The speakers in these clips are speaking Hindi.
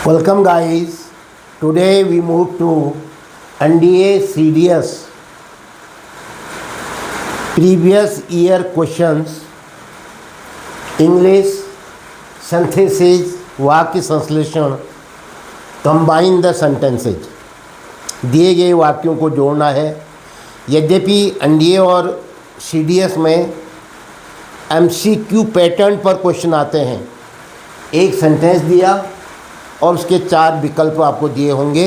Welcome guys. Today we move to NDA CDS previous year questions English synthesis वाक्य संश्लेषण कंबाइन द सेंटेंसेज दिए गए वाक्यों को जोड़ना है। यद्यपि एनडीए और सीडीएस में एमसीक्यू पैटर्न पर क्वेश्चन आते हैं, एक सेंटेंस दिया और उसके 4 विकल्प आपको दिए होंगे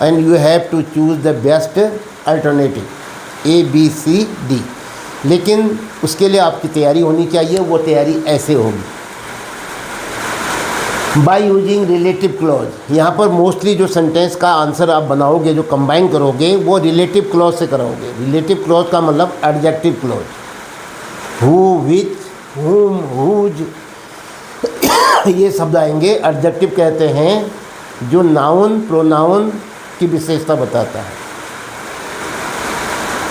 and you have to choose the best alternative A B C D. लेकिन उसके लिए आपकी तैयारी होनी चाहिए। वो तैयारी ऐसे होगी बाय यूजिंग रिलेटिव क्लॉज। यहाँ पर मोस्टली जो सेंटेंस का आंसर आप बनाओगे, जो कंबाइन करोगे, वो रिलेटिव क्लॉज से कराओगे। रिलेटिव क्लॉज का मतलब एडजेक्टिव क्लॉज, हु, विच, हुम, हुज, ये शब्द आएंगे। एडजेक्टिव कहते हैं जो नाउन प्रोनाउन की विशेषता बताता है।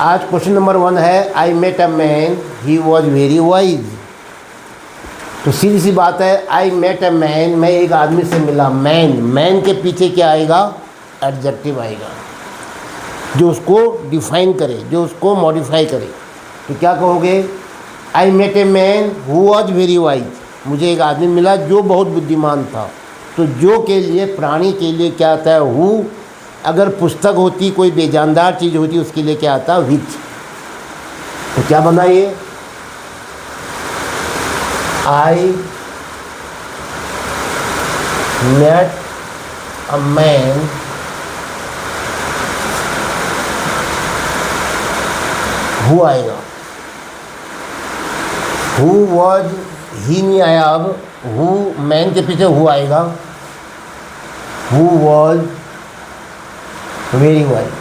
आज क्वेश्चन नंबर 1 है I met a man he was very wise. तो सीधी सी बात है, आई मेट अ मैन, मैं एक आदमी से मिला। मैन के पीछे क्या आएगा? एडजेक्टिव आएगा जो उसको डिफाइन करे, जो उसको मॉडिफाई करे। तो क्या कहोगे? I met a man who was very wise. मुझे एक आदमी मिला जो बहुत बुद्धिमान था। तो जो के लिए, प्राणी के लिए क्या आता है? हु। अगर पुस्तक होती, कोई बेजानदार चीज़ होती, उसके लिए क्या आता? विच। तो क्या बना ये? I met a man who आएगा। हु वॉज, ही नहीं आया। अब हु, मैन के पीछे हु आएगा। Who was very wise.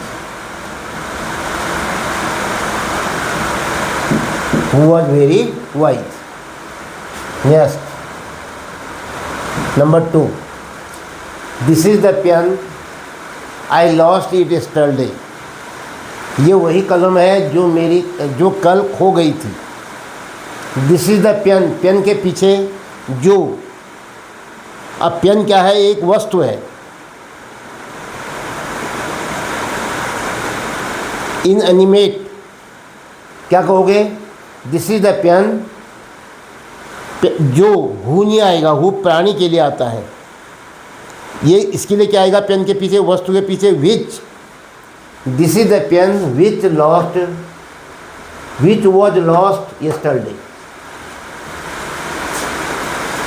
Who was very wise. Next number 2, this is the pen I lost it yesterday. ये वही कलम है जो कल खो गई थी। This is the pen, pen के पीछे जो। अब पेन क्या है? एक वस्तु है। इन एनिमेट क्या कहोगे? दिस इज़ द पेन, जो, हु नहीं आएगा। हु प्राणी के लिए आता है। ये इसके लिए क्या आएगा? पेन के पीछे, वस्तु के पीछे which. This is the pen which was lost yesterday.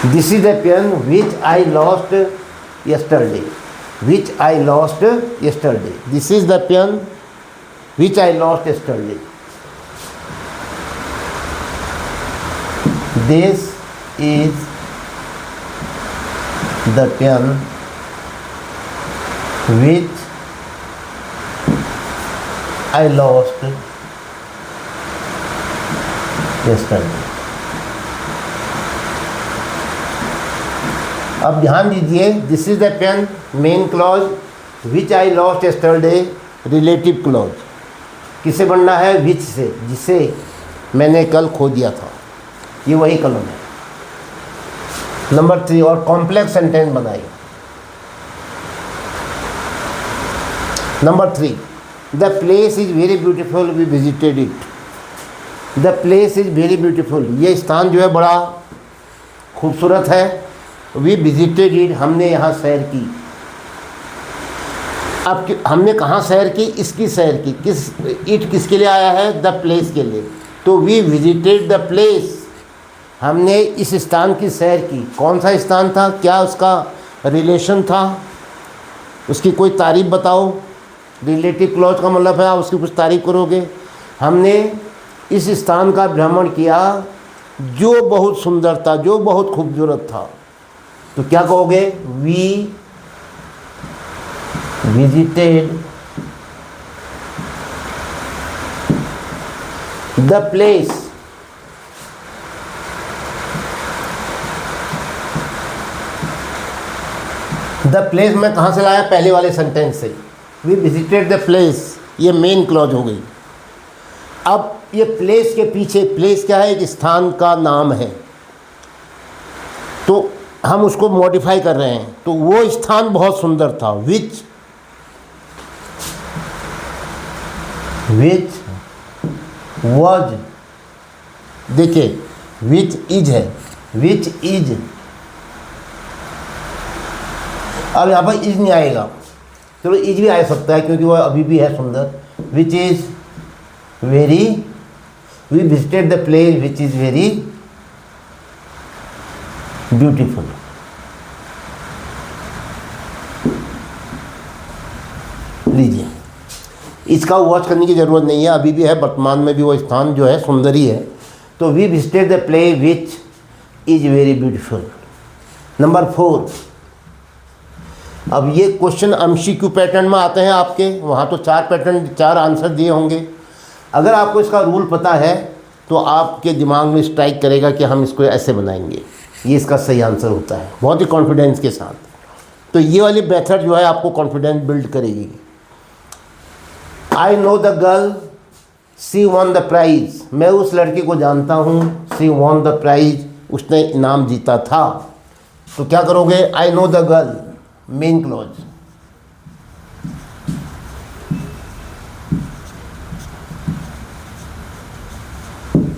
This is the pen which I lost yesterday. Which I lost yesterday. This is the pen which I lost yesterday. This is the pen which I lost yesterday. अब ध्यान दीजिए, this is the pen main clause, which I lost yesterday relative clause. किससे बनना है? विच से, जिसे मैंने कल खो दिया था। ये वही कलम है। नंबर 3, और कॉम्प्लेक्स सेंटेंस बनाइए। Number 3, the place is very beautiful, we visited it. The place is very beautiful, ये स्थान जो है बड़ा खूबसूरत है। वी विजिटेड इट, हमने यहाँ सैर की। अब हमने कहाँ सैर की? इसकी सैर की। इट किसके लिए आया है? द प्लेस के लिए। तो वी विजिटेड द प्लेस, हमने इस स्थान की सैर की। कौन सा स्थान था? क्या उसका रिलेशन था? उसकी कोई तारीफ बताओ। रिलेटिव क्लॉज का मतलब है आप उसकी कुछ तारीफ करोगे। हमने इस स्थान का भ्रमण किया जो बहुत सुंदर था, जो बहुत खूबसूरत था। तो क्या कहोगे? We visited the place the place मैं कहाँ से लाया? पहले वाले सेंटेंस से। वी विजिटेड द प्लेस, ये मेन क्लॉज हो गई। अब ये प्लेस के पीछे, प्लेस क्या है? एक स्थान का नाम है। तो हम उसको मॉडिफाई कर रहे हैं, तो वो स्थान बहुत सुंदर था। विच वॉज, देखिए विच इज है, विच इज, अब यहाँ पर इज नहीं आएगा, चलो इज भी आ सकता है क्योंकि वह अभी भी है सुंदर। Which is very, we visited the place which is very beautiful. लीजिए, इसका वॉच करने की ज़रूरत नहीं है, अभी भी है, वर्तमान में भी वो स्थान जो है सुंदर ही है। तो we visited the play which is very beautiful. Number 4, अब ये क्वेश्चन एमसीक्यू पैटर्न में आते हैं आपके, वहाँ तो 4 पैटर्न 4 आंसर दिए होंगे। अगर आपको इसका रूल पता है तो आपके दिमाग में स्ट्राइक करेगा कि हम इसको ऐसे बनाएंगे, ये इसका सही आंसर होता है, बहुत ही कॉन्फिडेंस के साथ। तो ये वाली मेथड जो है आपको कॉन्फिडेंस बिल्ड करेगी। I know the girl she won the prize, मैं उस लड़की को जानता हूँ, सी वॉन द प्राइज, उसने इनाम जीता था। तो क्या करोगे, आई know the girl, main clause.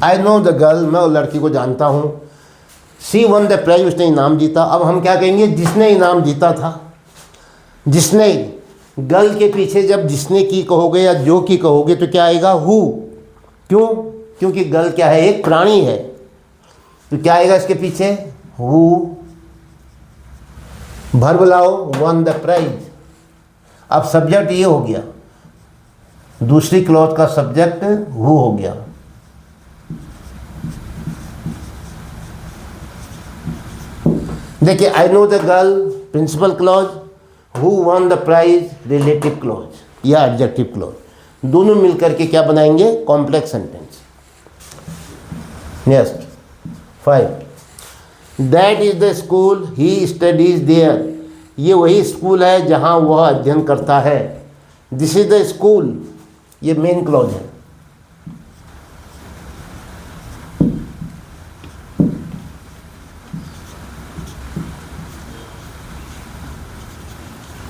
I know the girl, मैं उस लड़की को जानता हूँ, सी वन द प्राइज, उसने इनाम जीता। अब हम क्या कहेंगे, जिसने इनाम जीता था। जिसने, गर्ल के पीछे जब जिसने की कहोगे या जो की कहोगे तो क्या आएगा, हु। क्यों, क्योंकि गर्ल क्या है, एक प्राणी है, तो क्या आएगा इसके पीछे, हु। भर बुलाओ, वन द प्राइज। अब सब्जेक्ट ये हो गया, दूसरी क्लॉज का सब्जेक्ट हु हो गया। देखिए, I know the girl principal clause, who won the prize relative clause या एडजेक्टिव क्लॉज, दोनों मिलकर के क्या बनाएंगे, complex sentence. Next 5, that is the school he studies there, ये वही स्कूल है जहाँ वह अध्ययन करता है। दिस इज द स्कूल, ये मेन क्लॉज है।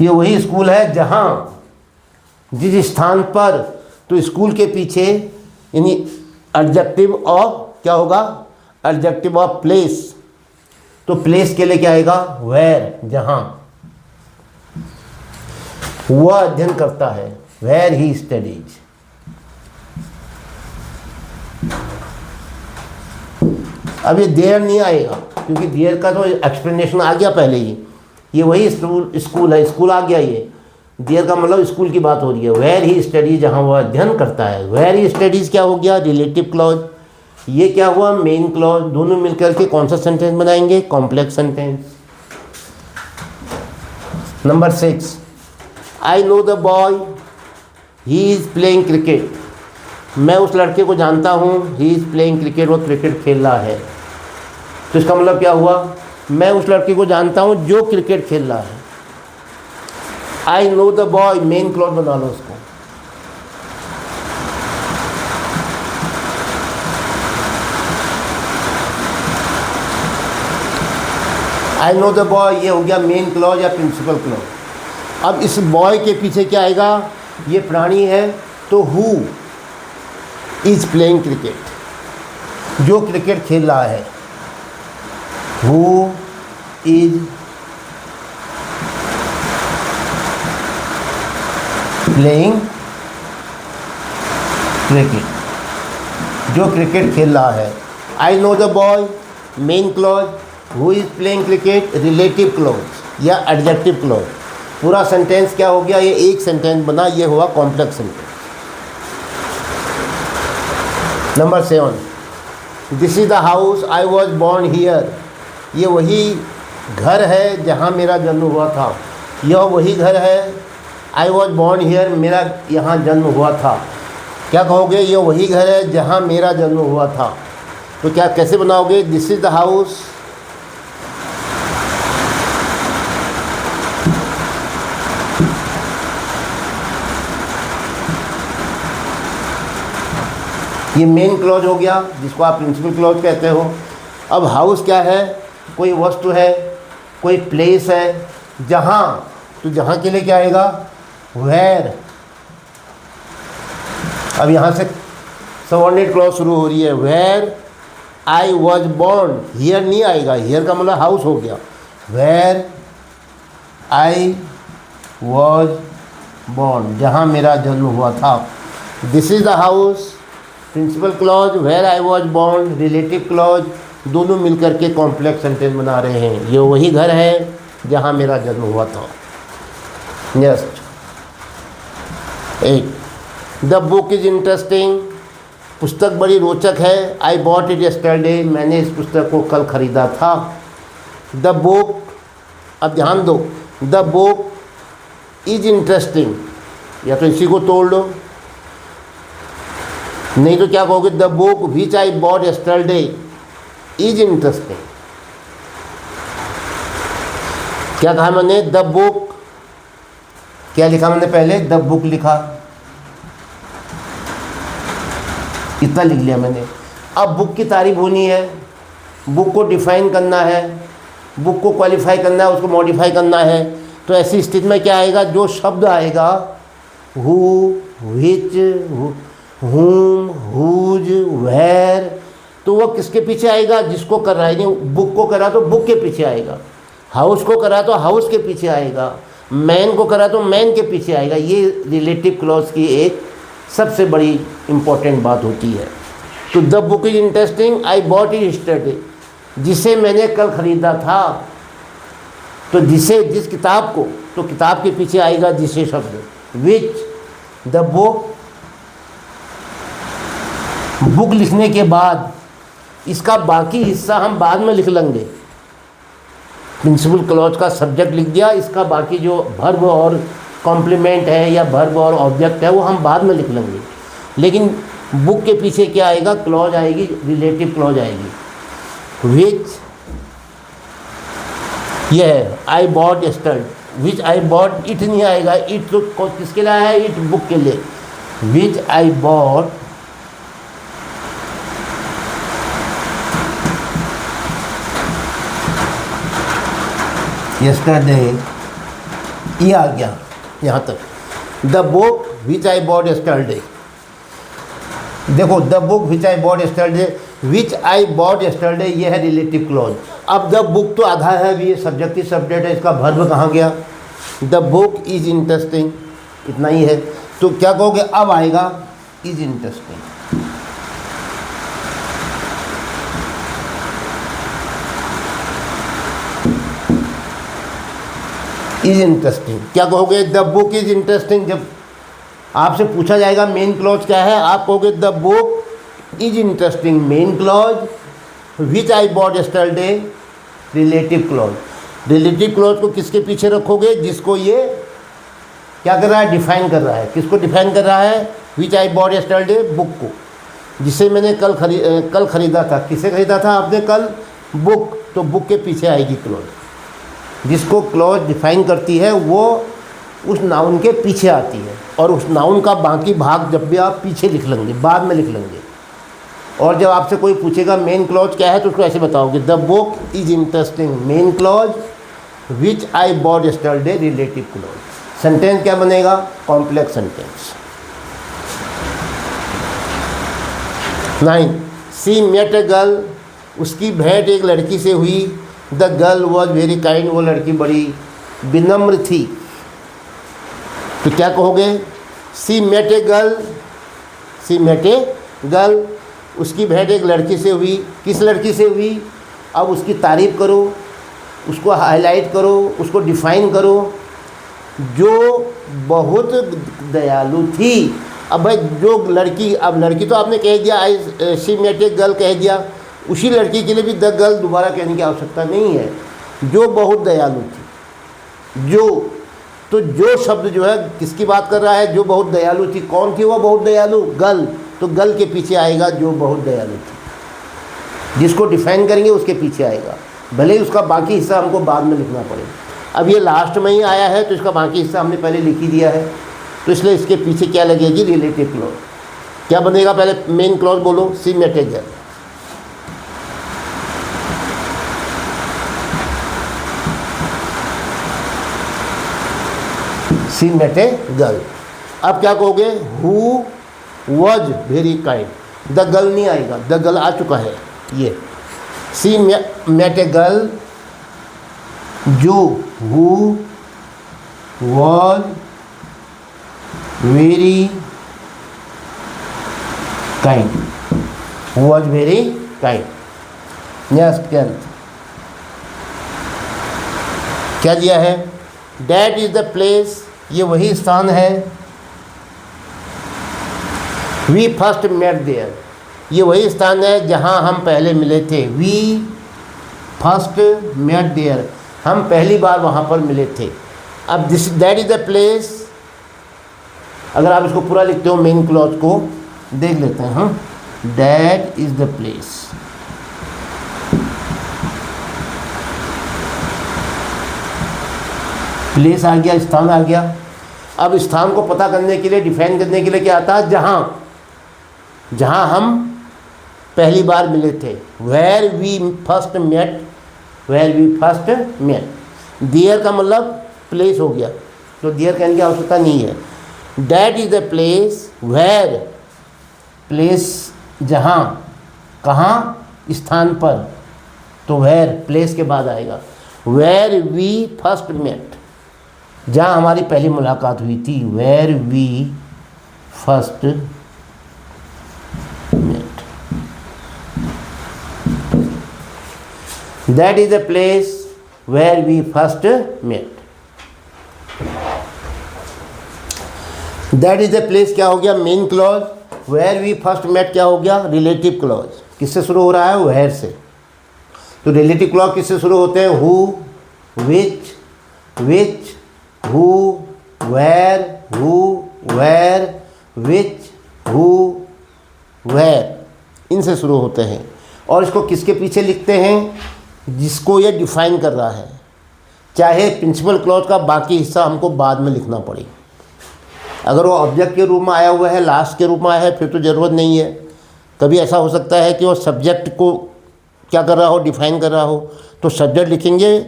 ये वही स्कूल है जहाँ, जिस स्थान पर, तो स्कूल के पीछे यानी एडजेक्टिव ऑफ क्या होगा, एडजेक्टिव ऑफ प्लेस। तो प्लेस के लिए क्या आएगा, वेयर, जहाँ वह अध्ययन करता है, वेयर ही स्टडीज। अब ये देयर नहीं आएगा क्योंकि देयर का तो एक्सप्लेनेशन आ गया पहले ही। ये वही स्कूल है, स्कूल आ गया, ये देयर का मतलब स्कूल की बात हो रही है। वेयर ही स्टडीज, जहाँ वह अध्ययन करता है। वेयर ही स्टडीज क्या हो गया, रिलेटिव क्लॉज। ये क्या हुआ, मेन क्लॉज। दोनों मिलकर के कौन सा सेंटेंस बनाएंगे, complex sentence. Number 6, I know the boy he is playing cricket, मैं उस लड़के को जानता हूँ, ही इज़ प्लेइंग क्रिकेट, वो क्रिकेट खेल रहा है। तो इसका मतलब क्या हुआ, मैं उस लड़के को जानता हूँ जो क्रिकेट खेल रहा है। आई know the boy, main clause बना लो उसको। आई नो द बॉय, ये हो गया मेन क्लॉज या प्रिंसिपल क्लॉज। अब इस बॉय के पीछे क्या आएगा, ये प्राणी है, तो हु इज प्लेइंग क्रिकेट, जो क्रिकेट खेल रहा है। हु इज प्लेइंग क्रिकेट, जो क्रिकेट खेल रहा है। आई know the boy, main clause, who is playing cricket, relative clause या एडजेक्टिव क्लॉज। पूरा सेंटेंस क्या हो गया, ये एक सेंटेंस बना, ये हुआ complex sentence. Number 7, this is the house I was born here, ये वही घर है जहाँ मेरा जन्म हुआ था। यह वही घर है, आई वॉज बॉर्न हियर, मेरा यहाँ जन्म हुआ था। क्या कहोगे, यह वही घर है जहाँ मेरा जन्म हुआ था। तो क्या कैसे बनाओगे, दिस इज द हाउस ये मेन क्लॉज हो गया जिसको आप प्रिंसिपल क्लॉज कहते हो। अब हाउस क्या है, कोई वस्तु है, कोई प्लेस है जहाँ, तो जहाँ के लिए क्या आएगा, वेयर। अब यहाँ से सबऑर्डिनेट क्लॉज शुरू हो रही है, where I was born. Here नहीं आएगा, हियर का मतलब हाउस हो गया, वेयर आई वॉज बॉर्न, जहाँ मेरा जन्म हुआ था। This is the house, principal clause, where I was born, relative clause, दोनों मिलकर के कॉम्प्लेक्स सेंटेंस बना रहे हैं। ये वही घर है जहाँ मेरा जन्म हुआ था। Next 8, the book is interesting, पुस्तक बड़ी रोचक है। आई बॉट इट यस्टरडे, मैंने इस पुस्तक को कल ख़रीदा था। द बुक, अब ध्यान दो, द बुक इज़ इंटरेस्टिंग, या तो इसी को तोड़ लो, नहीं तो क्या कहोगे, the book which I bought yesterday is interesting. क्या कहा मैंने, द बुक, क्या लिखा मैंने पहले, द बुक लिखा, इतना लिख लिया मैंने। अब बुक की तारीफ होनी है, बुक को डिफाइन करना है, बुक को क्वालिफाई करना है, उसको मॉडिफाई करना है। तो ऐसी स्थिति में क्या आएगा, जो शब्द आएगा, हु, विच, हुम, हुज, वेयर, तो वो किसके पीछे आएगा, जिसको कर रहा है। नहीं, बुक को करा तो बुक के पीछे आएगा, हाउस को करा तो हाउस के पीछे आएगा, मैन को करा तो मैन के पीछे आएगा। ये रिलेटिव क्लॉज की एक सबसे बड़ी इम्पोर्टेंट बात होती है। तो the book is interesting, I bought it yesterday, जिसे मैंने कल ख़रीदा था। तो जिसे, जिस किताब को, तो किताब के पीछे आएगा जिसे शब्द, विच, द बुक। बुक लिखने के बाद इसका बाकी हिस्सा हम बाद में लिख लेंगे। प्रिंसिपल क्लॉज का सब्जेक्ट लिख दिया, इसका बाकी जो वर्ब और कॉम्प्लीमेंट है या वर्ब और ऑब्जेक्ट है वो हम बाद में लिख लेंगे। लेकिन बुक के पीछे क्या आएगा, क्लॉज आएगी, रिलेटिव क्लॉज आएगी। विच, यह है आई bought yesterday, which I bot, it नहीं आएगा, इट तो किसके लिए है, इट बुक के लिए। विच आई बॉट यस्टरडे, ये आ गया यहाँ तक। The book which I bought yesterday, देखो the book which I bought yesterday, which I bought yesterday, ये है रिलेटिव क्लॉज। अब द बुक तो आधा है, अभी ये सब्जेक्टिव सब्जेक्ट है, इसका वर्ब कहाँ गया, द बुक इज़ इंटरेस्टिंग, इतना ही है। तो क्या कहोगे, अब आएगा इज़ इंटरेस्टिंग। इज़ इंटरेस्टिंग, क्या कहोगे, द बुक इज़ इंटरेस्टिंग। जब आपसे पूछा जाएगा मेन क्लॉज क्या है, आप कहोगे the book is interesting, main clause, which I bought yesterday, relative clause. Relative clause को किसके पीछे रखोगे, जिसको ये क्या कर रहा है, डिफाइन कर रहा है। किसको डिफाइन कर रहा है, विच आई बॉट यस्टरडे, बुक को, जिसे मैंने कल ख़रीदा था। किसे ख़रीदा था आपने कल, बुक, तो बुक के पीछे आएगी क्लॉज। जिसको क्लॉज डिफाइन करती है वो उस नाउन के पीछे आती है, और उस नाउन का बाकी भाग जब भी आप पीछे लिख लेंगे, बाद में लिख लेंगे। और जब आपसे कोई पूछेगा मेन क्लॉज क्या है, तो उसको ऐसे बताओगे, the book is interesting, main clause, which I bought yesterday, relative clause. Sentence क्या बनेगा, complex sentence. 9, she met a girl, उसकी भेंट एक लड़की से हुई। The girl was very kind, वो लड़की बड़ी विनम्र थी। तो क्या कहोगे, she met a girl, she met a girl, उसकी भेंट एक लड़की से हुई। किस लड़की से हुई, अब उसकी तारीफ़ करो, उसको हाईलाइट करो, उसको डिफाइन करो, जो बहुत दयालु थी। अब भाई जो लड़की, अब लड़की तो आपने कह दिया, आई सी मेट ए गर्ल कह दिया, उसी लड़की के लिए भी द गर्ल दोबारा कहने की आवश्यकता नहीं है, जो बहुत दयालु थी। जो, तो जो शब्द जो है किसकी बात कर रहा है, जो बहुत दयालु थी। कौन थी वो बहुत दयालु, गर्ल, तो गर्ल के पीछे आएगा जो बहुत दयालु थी। जिसको डिफाइन करेंगे उसके पीछे आएगा, भले ही उसका बाकी हिस्सा हमको बाद में लिखना पड़े। अब ये लास्ट में ही आया है तो इसका बाकी हिस्सा हमने पहले लिख ही दिया है, तो इसलिए इसके पीछे क्या लगेगी, रिलेटिव क्लॉज। क्या बनेगा, पहले मेन क्लॉज बोलो, she met a girl. She met a girl. अब क्या कहोगे, who was very kind. The girl नहीं आएगा, द गर्ल आ चुका है ये। शी मेट ए गर्ल जो who was very kind, who was very kind. Next क्या दिया है, दैट इज द प्लेस, ये वही स्थान है। वी फर्स्ट मेट देयर, ये वही स्थान है जहाँ हम पहले मिले थे। वी फर्स्ट मेट देयर, हम पहली बार वहाँ पर मिले थे। अब this that is the place, अगर आप इसको पूरा लिखते हो मेन क्लॉज को देख लेते हैं हम। That is the place, place आ गया, स्थान आ गया। अब स्थान को पता करने के लिए, डिफाइन करने के लिए क्या आता है, जहाँ हम पहली बार मिले थे। Where we first met, where we first met. There का मतलब प्लेस हो गया, तो देयर कहने की आवश्यकता नहीं है। That is the place where, place जहाँ, कहाँ, स्थान पर, तो वेयर प्लेस के बाद आएगा। वेयर वी फर्स्ट मेट, जहाँ हमारी पहली मुलाकात हुई थी। Where we first met, that is the place where we first met. That is the place क्या हो गया, main clause. Where we first met क्या हो गया, रिलेटिव क्लॉज। किससे शुरू हो रहा है, वेयर से। तो रिलेटिव क्लॉज किससे शुरू होते हैं, who, which, who, where, which, who, where, इनसे शुरू होते हैं। और इसको किसके पीछे लिखते हैं, जिसको ये डिफाइन कर रहा है। चाहे प्रिंसिपल क्लॉज का बाकी हिस्सा हमको बाद में लिखना पड़े। अगर वो ऑब्जेक्ट के रूप में आया हुआ है, लास्ट के रूप में आया है, फिर तो ज़रूरत नहीं है। कभी ऐसा हो सकता है कि वो सब्जेक्ट को क्या कर रहा हो, डिफाइन कर रहा हो, तो सब्जेक्ट लिखेंगे,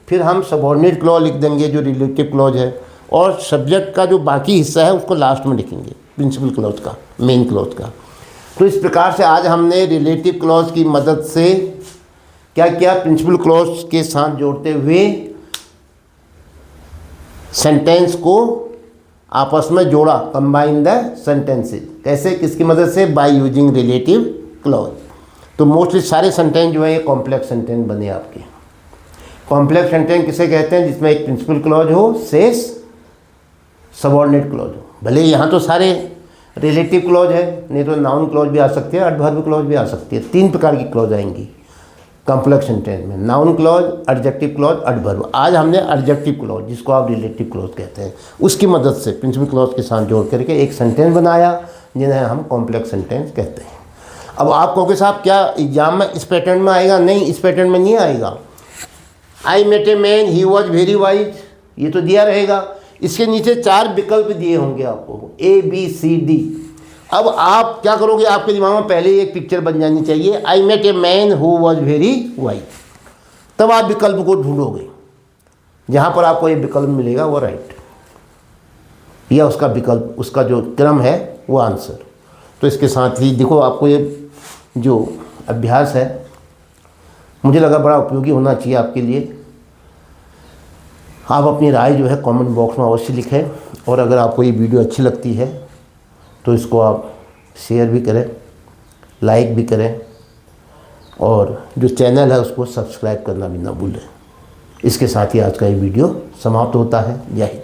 फिर हम सबऑर्डिनेट क्लॉज लिख देंगे जो रिलेटिव क्लॉज है, और सब्जेक्ट का जो बाकी हिस्सा है उसको लास्ट में लिखेंगे, प्रिंसिपल क्लॉज का, मेन क्लॉज का। तो इस प्रकार से आज हमने रिलेटिव क्लॉज की मदद से क्या किया, प्रिंसिपल क्लॉज के साथ जोड़ते हुए सेंटेंस को आपस में जोड़ा, कंबाइन द सेंटेंसेस। कैसे, किसकी मदद से, बाय यूजिंग रिलेटिव क्लॉज। तो मोस्टली सारे सेंटेंस जो है ये कॉम्प्लेक्स सेंटेंस बने आपके। कॉम्प्लेक्स सेंटेंस किसे कहते हैं, जिसमें एक प्रिंसिपल क्लॉज हो, शेष सबऑर्डिनेट क्लॉज हो। भले यहाँ तो सारे रिलेटिव क्लॉज है, नहीं तो नाउन क्लॉज भी आ सकती है, एडवर्ब क्लॉज भी आ सकती है। 3 प्रकार की क्लॉज आएंगी कॉम्प्लेक्स सेंटेंस में, noun clause, adjective clause, adverb. आज हमने एडजेक्टिव क्लॉज, जिसको आप रिलेटिव क्लॉज कहते हैं, उसकी मदद से प्रिंसिपल क्लॉज के साथ जोड़ करके एक सेंटेंस बनाया, जिन्हें हम कॉम्प्लेक्स सेंटेंस कहते हैं। अब आप कहोगे साहब क्या एग्जाम में इस पैटर्न में आएगा? नहीं, इस पैटर्न में नहीं आएगा। I met a man, he was very wise, ये तो दिया रहेगा। इसके नीचे 4 विकल्प दिए होंगे आपको, A B C D। अब आप क्या करोगे, आपके दिमाग में पहले ही एक पिक्चर बन जानी चाहिए, I met a man who was very wise. तब आप विकल्प को ढूंढोगे, जहाँ पर आपको ये विकल्प मिलेगा वो राइट, या उसका विकल्प, उसका जो क्रम है वो आंसर। तो इसके साथ ही देखो, आपको ये जो अभ्यास है मुझे लगा बड़ा उपयोगी होना चाहिए आपके लिए। आप अपनी राय जो है कमेंट बॉक्स में अवश्य लिखें, और अगर आपको ये वीडियो अच्छी लगती है तो इसको आप शेयर भी करें, लाइक भी करें, और जो चैनल है उसको सब्सक्राइब करना भी ना भूलें। इसके साथ ही आज का ये वीडियो समाप्त होता है। जय हिंद।